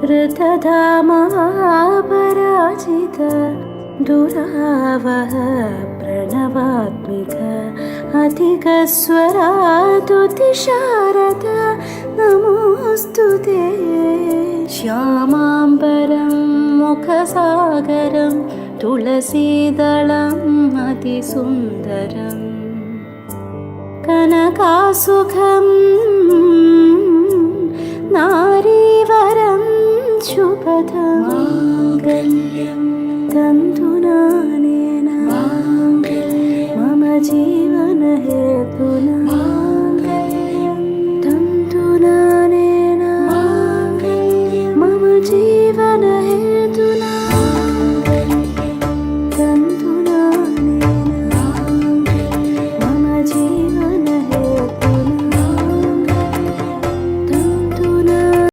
ऋतधामपराजित दुरावह प्रणवात्मिक अधिकस्वरातुतिशारद नमोऽस्तु ते। श्यामाम्बरं मुखसागरं तुलसीदलम् अतिसुन्दरम् कनकासुखं नारीवरं शुभदं माङ्गल्यं तन्तुनानेन मम जीवनहेतुना।